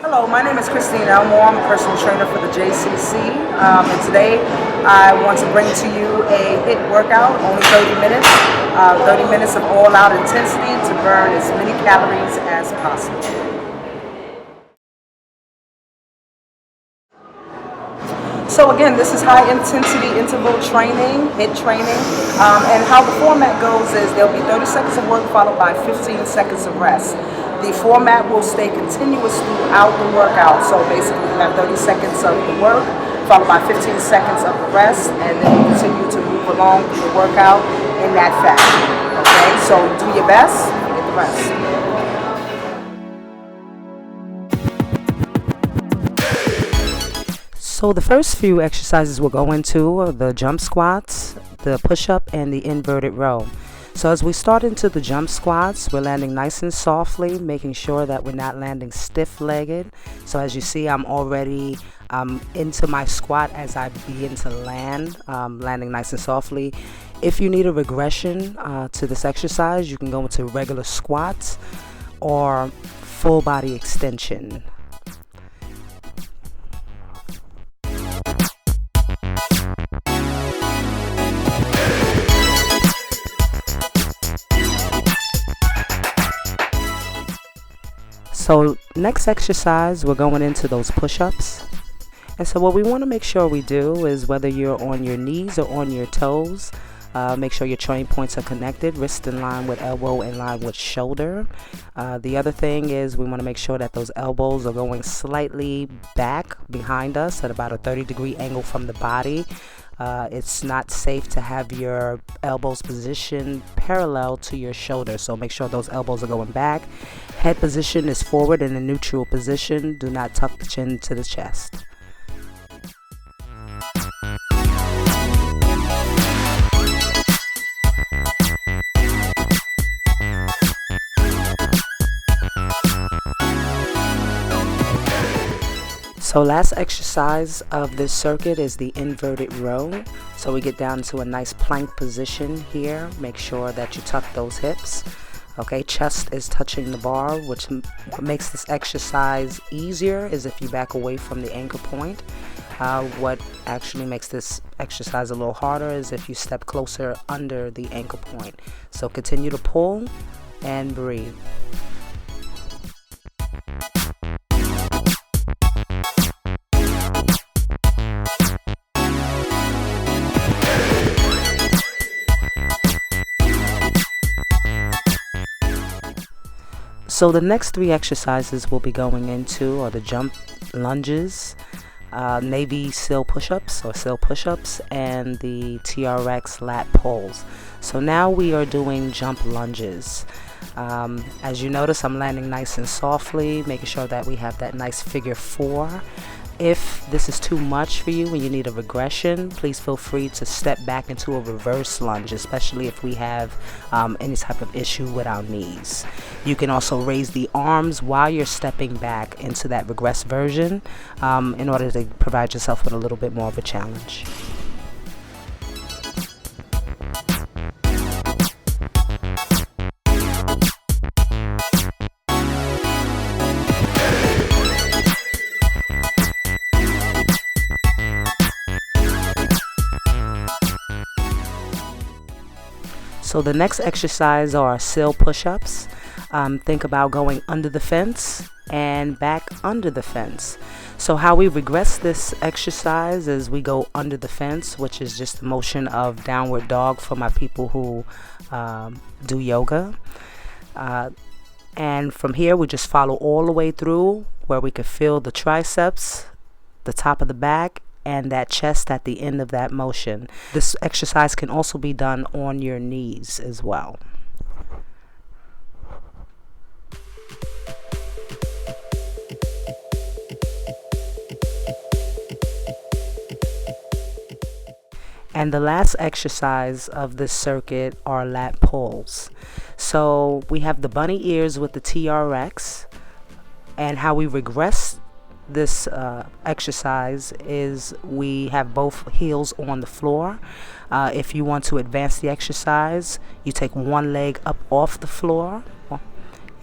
Hello, my name is Kristine. I'm a personal trainer for the JCC, and today I want to bring to you a HIIT workout, only 30 minutes, 30 minutes of all-out intensity to burn as many calories as possible. So again, this is high intensity interval training, HIIT training, and how the format goes is there'll be 30 seconds of work followed by 15 seconds of rest. The format will stay continuous throughout the workout. So basically you have 30 seconds of the work followed by 15 seconds of the rest, and then you continue to move along through the workout in that fashion. Okay, so do your best, get the rest. So the first few exercises we'll go into are the jump squats, the push-up, and the inverted row. So as we start into the jump squats, we're landing nice and softly, making sure that we're not landing stiff-legged. So as you see, I'm already into my squat as I begin to land, landing nice and softly. If you need a regression to this exercise, you can go into regular squats or full body extension. So next exercise, we're going into those push-ups. And so what we want to make sure we do is, whether you're on your knees or on your toes, make sure your joint points are connected, wrist in line with elbow, in line with shoulder. The other thing is we want to make sure that those elbows are going slightly back behind us at about a 30-degree angle from the body. It's not safe to have your elbows positioned parallel to your shoulder, so make sure those elbows are going back. Head position is forward in a neutral position. Do not tuck the chin to the chest. So last exercise of this circuit is the inverted row. So we get down to a nice plank position here. Make sure that you tuck those hips. Okay, chest is touching the bar, which what makes this exercise easier is if you back away from the anchor point. What actually makes this exercise a little harder is if you step closer under the anchor point. So continue to pull and breathe. So the next three exercises we'll be going into are the jump lunges, Navy SEAL push-ups or SEAL push-ups, and the TRX Lat Poles. So now we are doing jump lunges. As you notice, I'm landing nice and softly, making sure that we have that nice figure 4. If this is too much for you and you need a regression, please feel free to step back into a reverse lunge, especially if we have any type of issue with our knees. You can also raise the arms while you're stepping back into that regress version in order to provide yourself with a little bit more of a challenge. So the next exercise are SEAL push-ups. Think about going under the fence and back under the fence. So how we regress this exercise is we go under the fence, which is just the motion of downward dog for my people who do yoga. And from here we just follow all the way through where we could feel the triceps, the top of the back, and that chest at the end of that motion. This exercise can also be done on your knees as well. And the last exercise of this circuit are lat poles. So we have the bunny ears with the TRX, and how we regress this exercise is we have both heels on the floor. If you want to advance the exercise, you take one leg up off the floor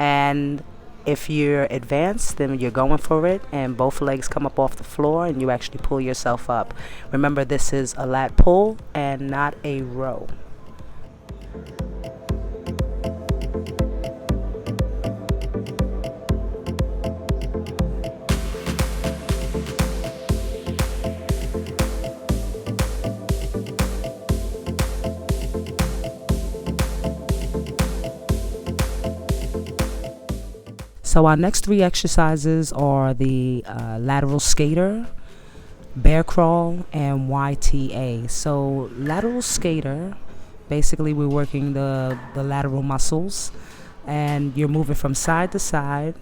and If you're advanced, then you're going for it and both legs come up off the floor and you actually pull yourself up. Remember, this is a lat pull and not a row. So our next 3 exercises are the lateral skater, bear crawl, and YTA. So lateral skater, basically we're working the lateral muscles and you're moving from side to side.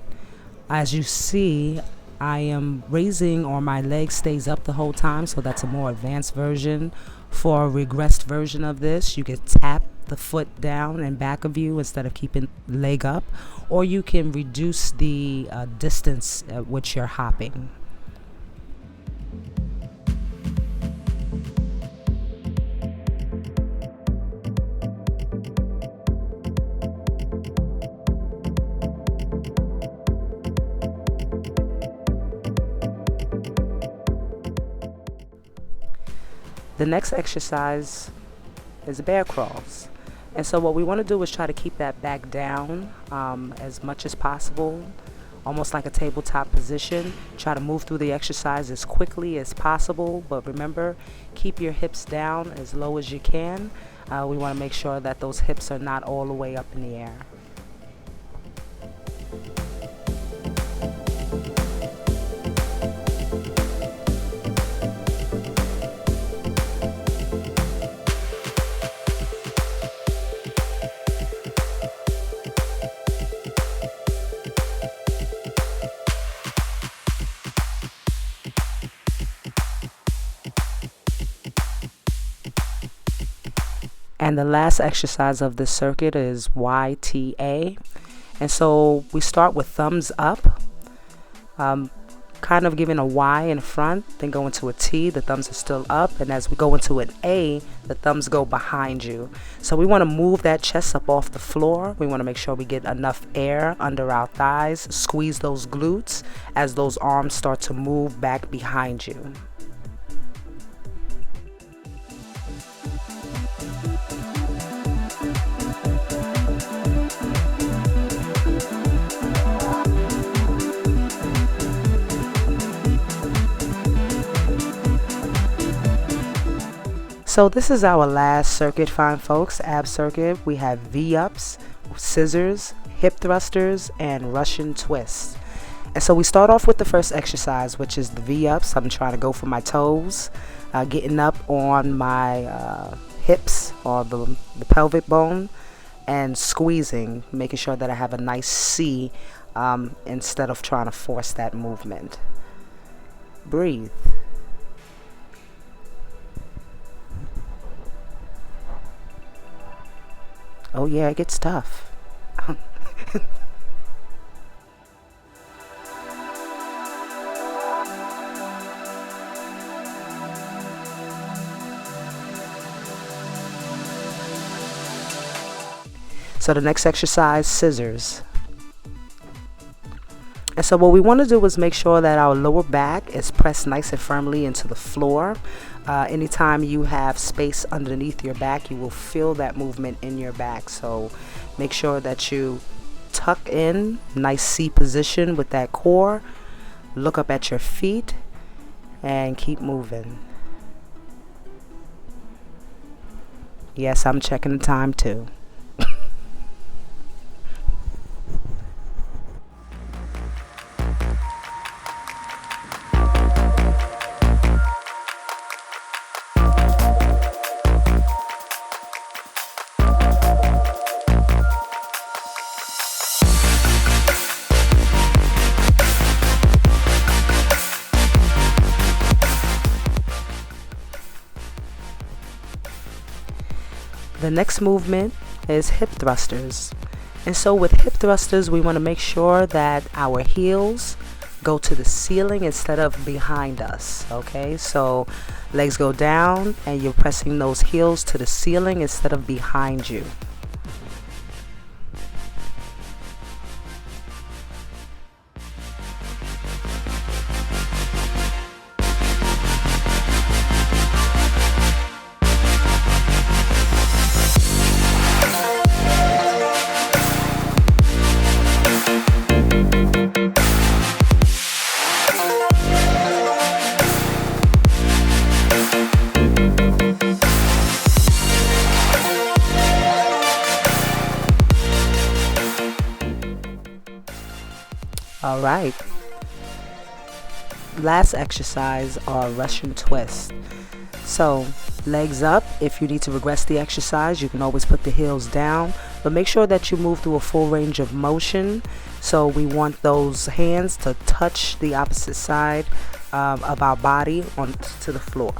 As you see, I am raising, or my leg stays up the whole time, so that's a more advanced version. For a regressed version of this, you can tap the foot down and back of you instead of keeping leg up, or you can reduce the distance at which you're hopping. The next exercise is bear crawls. And so what we want to do is try to keep that back down as much as possible, almost like a tabletop position. Try to move through the exercise as quickly as possible, but remember, keep your hips down as low as you can. We want to make sure that those hips are not all the way up in the air. And the last exercise of this circuit is YTA. And so we start with thumbs up, kind of giving a Y in front, then go into a T, the thumbs are still up. And as we go into an A, the thumbs go behind you. So we want to move that chest up off the floor. We want to make sure we get enough air under our thighs, squeeze those glutes as those arms start to move back behind you. So this is our last circuit, fine folks, ab circuit. We have V-ups, scissors, hip thrusters, and Russian twists. And so we start off with the first exercise, which is the V-ups. I'm trying to go for my toes, getting up on my hips or the pelvic bone and squeezing, making sure that I have a nice C instead of trying to force that movement. Breathe. Oh yeah, it gets tough. So the next exercise, scissors. And so what we want to do is make sure that our lower back is pressed nice and firmly into the floor. Anytime you have space underneath your back, you will feel that movement in your back. So make sure that you tuck in, nice C position with that core. Look up at your feet and keep moving. Yes, I'm checking the time too. The next movement is hip thrusters. And so with hip thrusters, we want to make sure that our heels go to the ceiling instead of behind us. Okay, so legs go down and you're pressing those heels to the ceiling instead of behind you. All right. Last exercise are Russian twists. So, legs up. If you need to regress the exercise, you can always put the heels down, but make sure that you move through a full range of motion. So we want those hands to touch the opposite side of our body onto the floor.